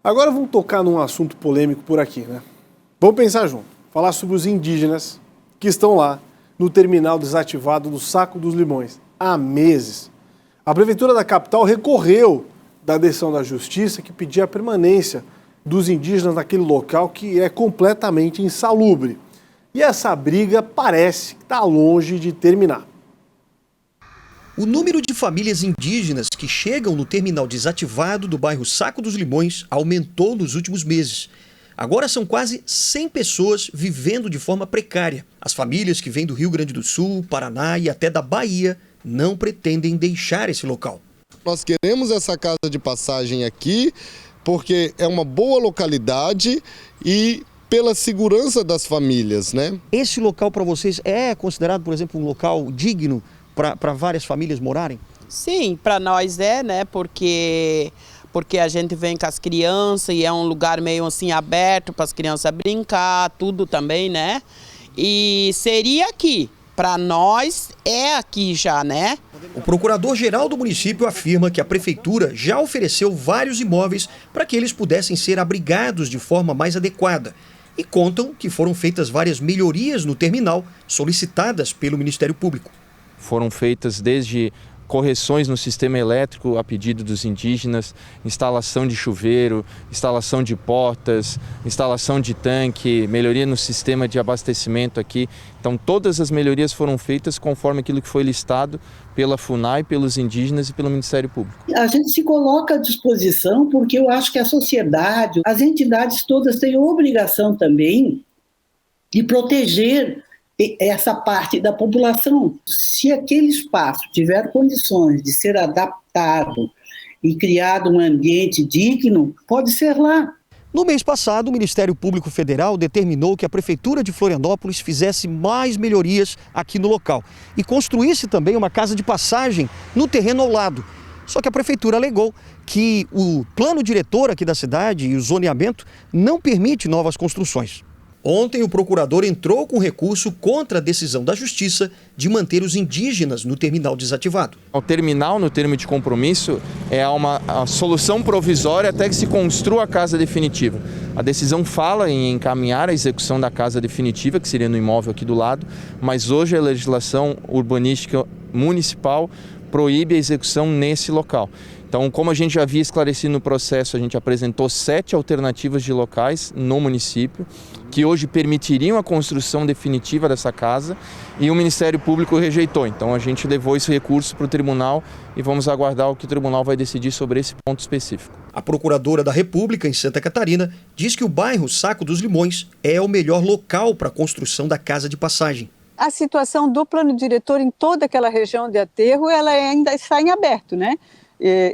Agora vamos tocar num assunto polêmico por aqui, né? Vamos pensar junto, falar sobre os indígenas que estão lá no terminal desativado do Saco dos Limões há meses. A prefeitura da capital recorreu da decisão da justiça que pedia a permanência dos indígenas naquele local que é completamente insalubre. E essa briga parece que está longe de terminar. O número de famílias indígenas que chegam no terminal desativado do bairro Saco dos Limões aumentou nos últimos meses. Agora são quase 100 pessoas vivendo de forma precária. As famílias que vêm do Rio Grande do Sul, Paraná e até da Bahia não pretendem deixar esse local. Nós queremos essa casa de passagem aqui porque é uma boa localidade e pela segurança das famílias, né? Esse local para vocês é considerado, por exemplo, um local digno para várias famílias morarem? Sim, para nós é, né? Porque a gente vem com as crianças e é um lugar meio assim aberto para as crianças brincar, tudo também, né? E seria aqui. Para nós é aqui já, né? O procurador-geral do município afirma que a prefeitura já ofereceu vários imóveis para que eles pudessem ser abrigados de forma mais adequada. E contam que foram feitas várias melhorias no terminal solicitadas pelo Ministério Público. Foram feitas desde correções no sistema elétrico a pedido dos indígenas, instalação de chuveiro, instalação de portas, instalação de tanque, melhoria no sistema de abastecimento aqui. Então todas as melhorias foram feitas conforme aquilo que foi listado pela FUNAI, pelos indígenas e pelo Ministério Público. A gente se coloca à disposição porque eu acho que a sociedade, as entidades todas têm obrigação também de proteger essa parte da população. Se aquele espaço tiver condições de ser adaptado e criado um ambiente digno, pode ser lá. No mês passado, o Ministério Público Federal determinou que a Prefeitura de Florianópolis fizesse mais melhorias aqui no local e construísse também uma casa de passagem no terreno ao lado. Só que a Prefeitura alegou que o plano diretor aqui da cidade e o zoneamento não permite novas construções. Ontem, o procurador entrou com recurso contra a decisão da Justiça de manter os indígenas no terminal desativado. O terminal, no termo de compromisso, é a solução provisória até que se construa a casa definitiva. A decisão fala em encaminhar a execução da casa definitiva, que seria no imóvel aqui do lado, mas hoje a legislação urbanística municipal proíbe a execução nesse local. Então, como a gente já havia esclarecido no processo, a gente apresentou 7 alternativas de locais no município, que hoje permitiriam a construção definitiva dessa casa, e o Ministério Público rejeitou. Então, a gente levou esse recurso para o tribunal e vamos aguardar o que o tribunal vai decidir sobre esse ponto específico. A Procuradora da República, em Santa Catarina, diz que o bairro Saco dos Limões é o melhor local para a construção da casa de passagem. A situação do plano diretor em toda aquela região de aterro, ela ainda está em aberto, né?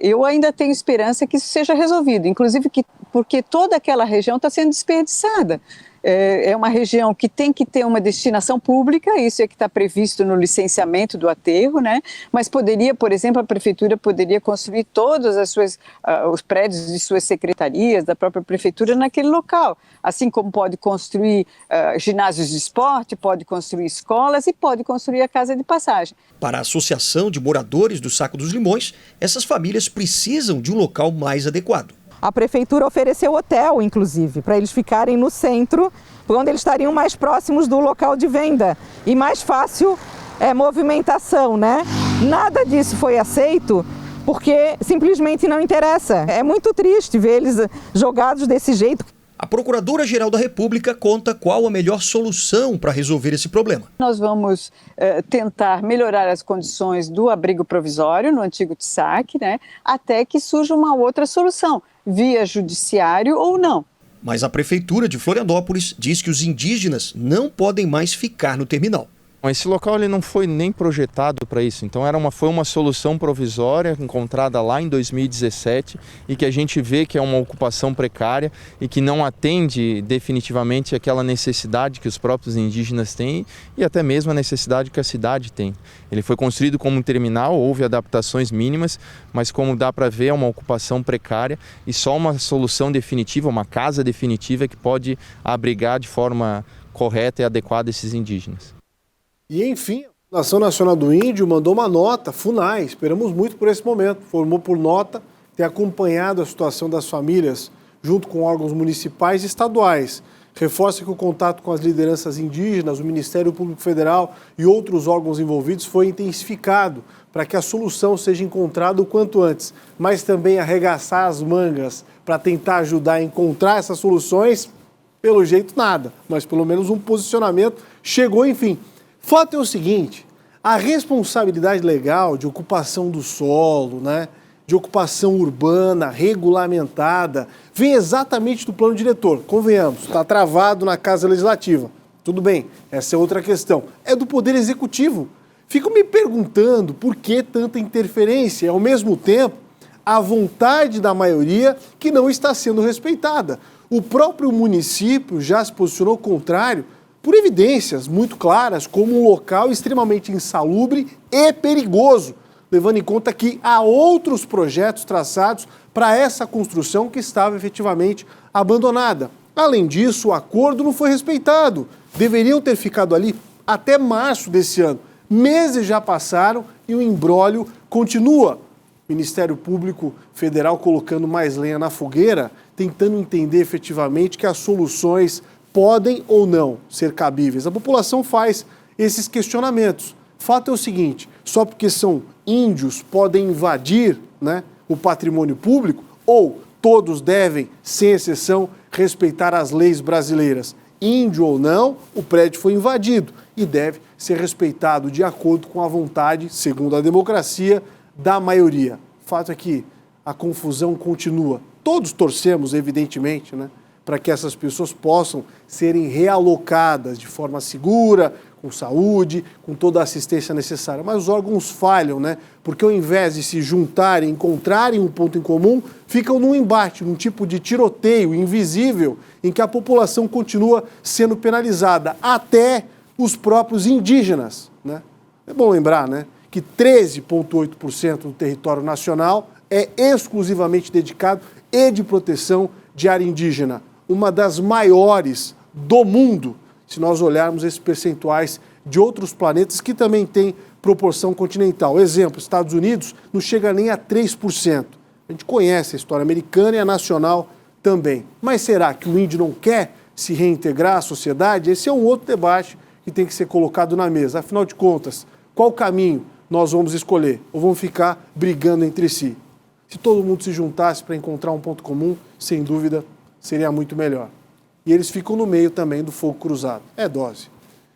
Eu ainda tenho esperança que isso seja resolvido, inclusive porque toda aquela região está sendo desperdiçada. É uma região que tem que ter uma destinação pública, isso é que está previsto no licenciamento do aterro, né? Mas poderia, por exemplo, a prefeitura poderia construir todos os prédios de suas secretarias, da própria prefeitura, naquele local. Assim como pode construir ginásios de esporte, pode construir escolas e pode construir a casa de passagem. Para a Associação de Moradores do Saco dos Limões, essas famílias precisam de um local mais adequado. A prefeitura ofereceu hotel, inclusive, para eles ficarem no centro, onde eles estariam mais próximos do local de venda e mais fácil movimentação, né? Nada disso foi aceito porque simplesmente não interessa. É muito triste ver eles jogados desse jeito. A Procuradora-Geral da República conta qual a melhor solução para resolver esse problema. Nós vamos tentar melhorar as condições do abrigo provisório no antigo TSAC, né, até que surja uma outra solução, via judiciário ou não. Mas a Prefeitura de Florianópolis diz que os indígenas não podem mais ficar no terminal. Esse local ele não foi nem projetado para isso, então foi uma solução provisória encontrada lá em 2017 e que a gente vê que é uma ocupação precária e que não atende definitivamente aquela necessidade que os próprios indígenas têm e até mesmo a necessidade que a cidade tem. Ele foi construído como um terminal, houve adaptações mínimas, mas como dá para ver é uma ocupação precária e só uma solução definitiva, uma casa definitiva que pode abrigar de forma correta e adequada esses indígenas. E, enfim, a Fundação Nacional do Índio mandou uma nota, FUNAI, esperamos muito por esse momento, formou por nota ter acompanhado a situação das famílias junto com órgãos municipais e estaduais. Reforça que o contato com as lideranças indígenas, o Ministério Público Federal e outros órgãos envolvidos foi intensificado para que a solução seja encontrada o quanto antes, mas também arregaçar as mangas para tentar ajudar a encontrar essas soluções, pelo jeito nada, mas pelo menos um posicionamento chegou, enfim. Fato é o seguinte, a responsabilidade legal de ocupação do solo, né, de ocupação urbana, regulamentada, vem exatamente do plano diretor. Convenhamos, está travado na Casa Legislativa. Tudo bem, essa é outra questão. É do Poder Executivo. Fico me perguntando por que tanta interferência e, ao mesmo tempo, a vontade da maioria que não está sendo respeitada. O próprio município já se posicionou contrário por evidências muito claras, como um local extremamente insalubre e perigoso, levando em conta que há outros projetos traçados para essa construção que estava efetivamente abandonada. Além disso, o acordo não foi respeitado. Deveriam ter ficado ali até março desse ano. Meses já passaram e o imbróglio continua. O Ministério Público Federal colocando mais lenha na fogueira, tentando entender efetivamente que as soluções podem ou não ser cabíveis. A população faz esses questionamentos. Fato é o seguinte, só porque são índios podem invadir, né, o patrimônio público, ou todos devem, sem exceção, respeitar as leis brasileiras. Índio ou não, o prédio foi invadido e deve ser respeitado de acordo com a vontade, segundo a democracia, da maioria. Fato é que a confusão continua. Todos torcemos, evidentemente, né, para que essas pessoas possam serem realocadas de forma segura, com saúde, com toda a assistência necessária. Mas os órgãos falham, né? Porque ao invés de se juntarem, encontrarem um ponto em comum, ficam num embate, num tipo de tiroteio invisível, em que a população continua sendo penalizada, até os próprios indígenas, né? É bom lembrar, né, que 13,8% do território nacional é exclusivamente dedicado e de proteção de área indígena, uma das maiores do mundo, se nós olharmos esses percentuais de outros planetas que também têm proporção continental. Exemplo, Estados Unidos não chega nem a 3%. A gente conhece a história americana e a nacional também. Mas será que o índio não quer se reintegrar à sociedade? Esse é um outro debate que tem que ser colocado na mesa. Afinal de contas, qual caminho nós vamos escolher? Ou vamos ficar brigando entre si? Se todo mundo se juntasse para encontrar um ponto comum, sem dúvida, seria muito melhor. E eles ficam no meio também do fogo cruzado. É dose.